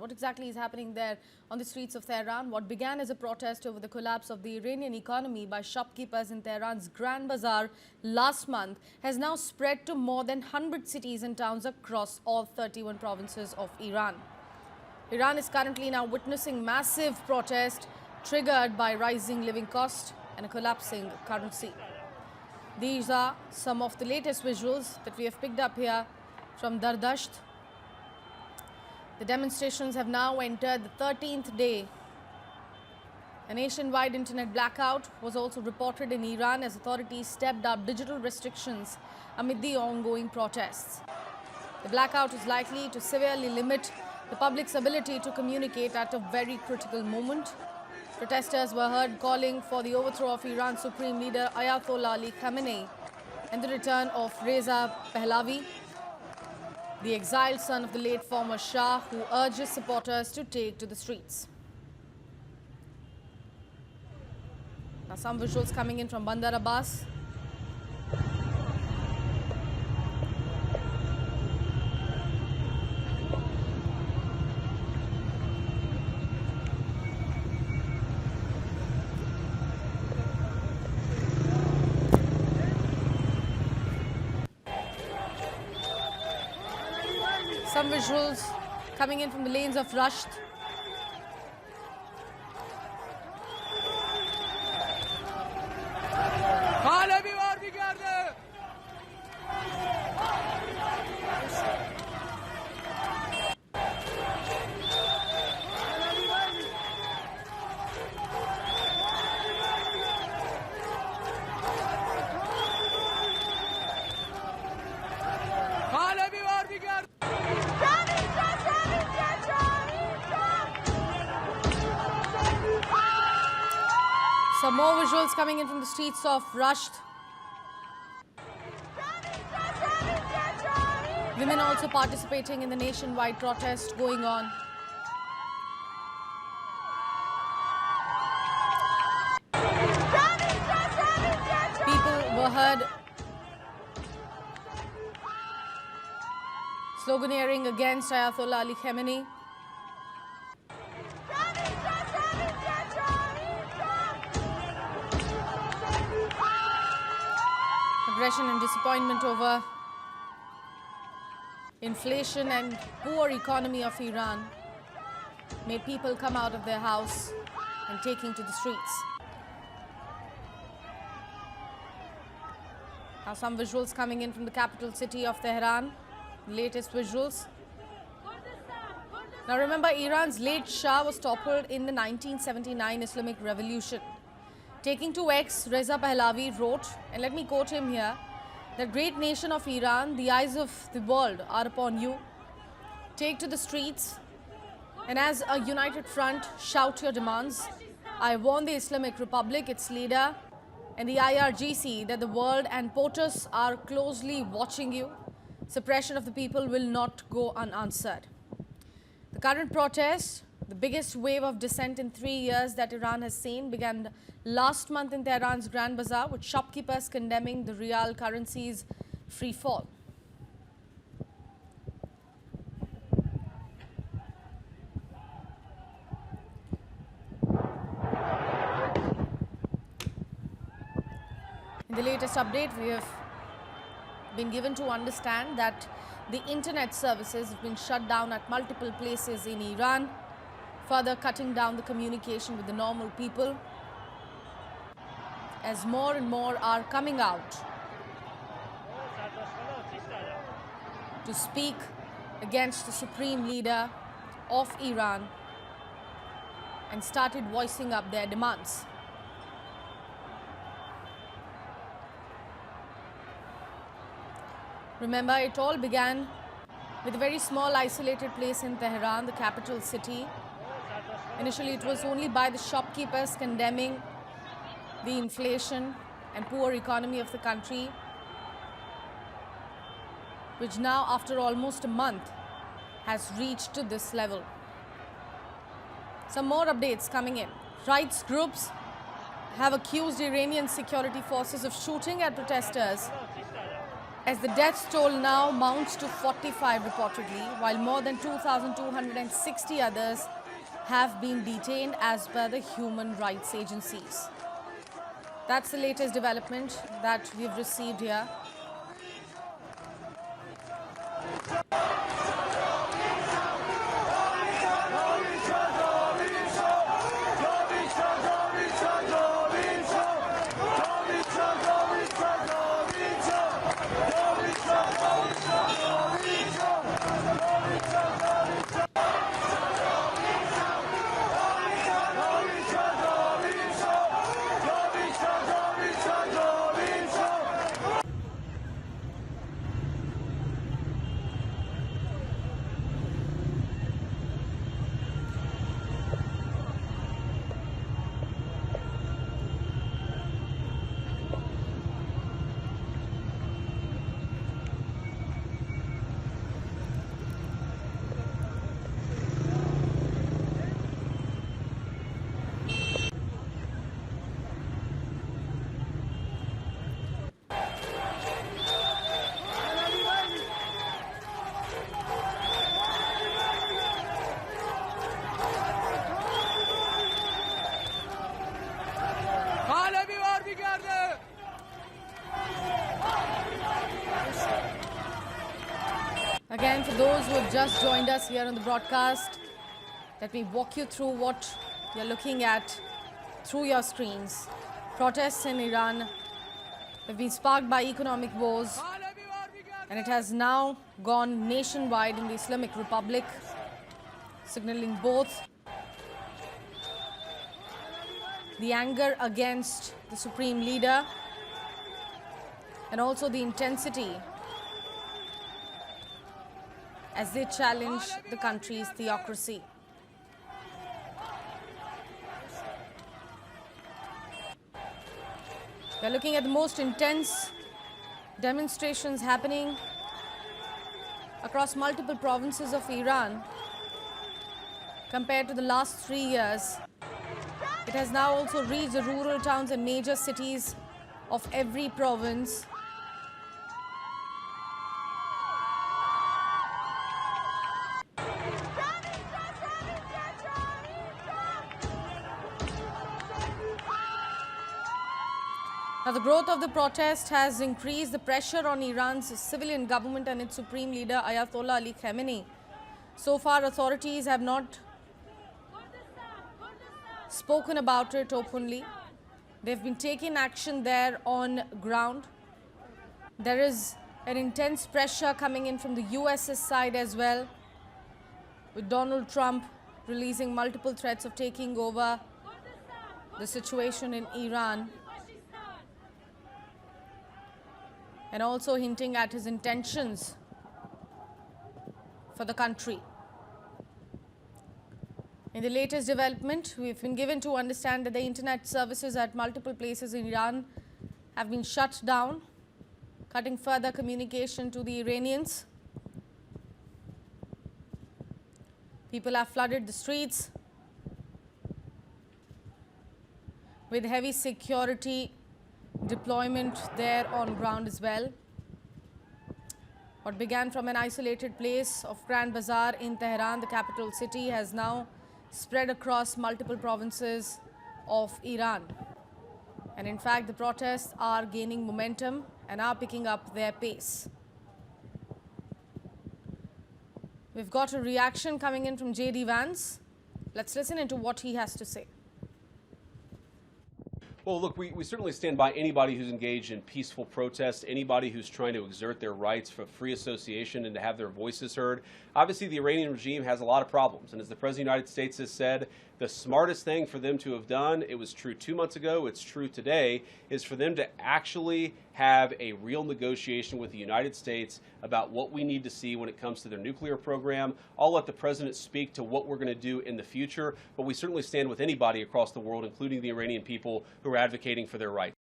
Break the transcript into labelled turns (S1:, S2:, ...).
S1: What exactly is happening there on the streets of Tehran? What began as a protest over the collapse of the Iranian economy by shopkeepers in Tehran's Grand Bazaar last month has now spread to more than 100 cities and towns across all 31 provinces of Iran. Iran is currently now witnessing massive protest triggered by rising living costs and a collapsing currency. These are some of the latest visuals that we have picked up here from Dardasht. The demonstrations have now entered the 13th day. A nationwide internet blackout was also reported in Iran as authorities stepped up digital restrictions amid the ongoing protests. The blackout is likely to severely limit the public's ability to communicate at a very critical moment. Protesters were heard calling for the overthrow of Iran's supreme leader Ayatollah Ali Khamenei and the return of Reza Pahlavi, the exiled son of the late former Shah, who urges supporters to take to the streets. Now some visuals coming in from Bandar Abbas. Some visuals coming in from the lanes of Rasht. Some more visuals coming in from the streets of Rasht. Women also participating in the nationwide protest going on. People were heard sloganeering against Ayatollah Ali Khamenei. Aggression and disappointment over inflation and poor economy of Iran made people come out of their house and taking to the streets. Now some visuals coming in from the capital city of Tehran, the latest visuals. Now remember, Iran's late Shah was toppled in the 1979 Islamic Revolution. Taking to X, Reza Pahlavi wrote, and let me quote him here, "The great nation of Iran, the eyes of the world are upon you. Take to the streets and as a united front, shout your demands. I warn the Islamic Republic, its leader, and the IRGC that the world and POTUS are closely watching you. Suppression of the people will not go unanswered." The current protest, the biggest wave of dissent in 3 years that Iran has seen, began last month in Tehran's Grand Bazaar, with shopkeepers condemning the real currency's free fall. In the latest update, we have been given to understand that the internet services have been shut down at multiple places in Iran, further cutting down the communication with the normal people, as more and more are coming out to speak against the supreme leader of Iran and started voicing up their demands. Remember, it all began with a very small isolated place in Tehran, the capital city. Initially, it was only by the shopkeepers condemning the inflation and poor economy of the country, which now, after almost a month, has reached to this level. Some more updates coming in. Rights groups have accused Iranian security forces of shooting at protesters as the death toll now mounts to 45 reportedly, while more than 2,260 others have been detained as per the human rights agencies. That's the latest development that we've received here. Again, for those who have just joined us here on the broadcast, let me walk you through what you're looking at through your screens. Protests in Iran have been sparked by economic woes, and it has now gone nationwide in the Islamic Republic, signaling both the anger against the supreme leader and also the intensity as they challenge the country's theocracy. We're looking at the most intense demonstrations happening across multiple provinces of Iran compared to the last 3 years. It has now also reached the rural towns and major cities of every province. Now, the growth of the protest has increased the pressure on Iran's civilian government and its supreme leader, Ayatollah Ali Khamenei. So far, authorities have not spoken about it openly. They've been taking action there on ground. There is an intense pressure coming in from the US's side as well, with Donald Trump releasing multiple threats of taking over the situation in Iran, and also hinting at his intentions for the country. In the latest development, we've been given to understand that the internet services at multiple places in Iran have been shut down, cutting further communication to the Iranians. People have flooded the streets with heavy security deployment there on ground as well. What began from an isolated place of Grand Bazaar in Tehran, the capital city, has now spread across multiple provinces of Iran. And in fact, the protests are gaining momentum and are picking up their pace. We've got a reaction coming in from J.D. Vance. Let's listen into what he has to say.
S2: Well, look, we certainly stand by anybody who's engaged in peaceful protest, anybody who's trying to exert their rights for free association and to have their voices heard. Obviously, the Iranian regime has a lot of problems. And as the President of the United States has said, the smartest thing for them to have done, it was true 2 months ago, it's true today, is for them to actually have a real negotiation with the United States about what we need to see when it comes to their nuclear program. I'll let the President speak to what we're going to do in the future, but we certainly stand with anybody across the world, including the Iranian people, who are advocating for their rights.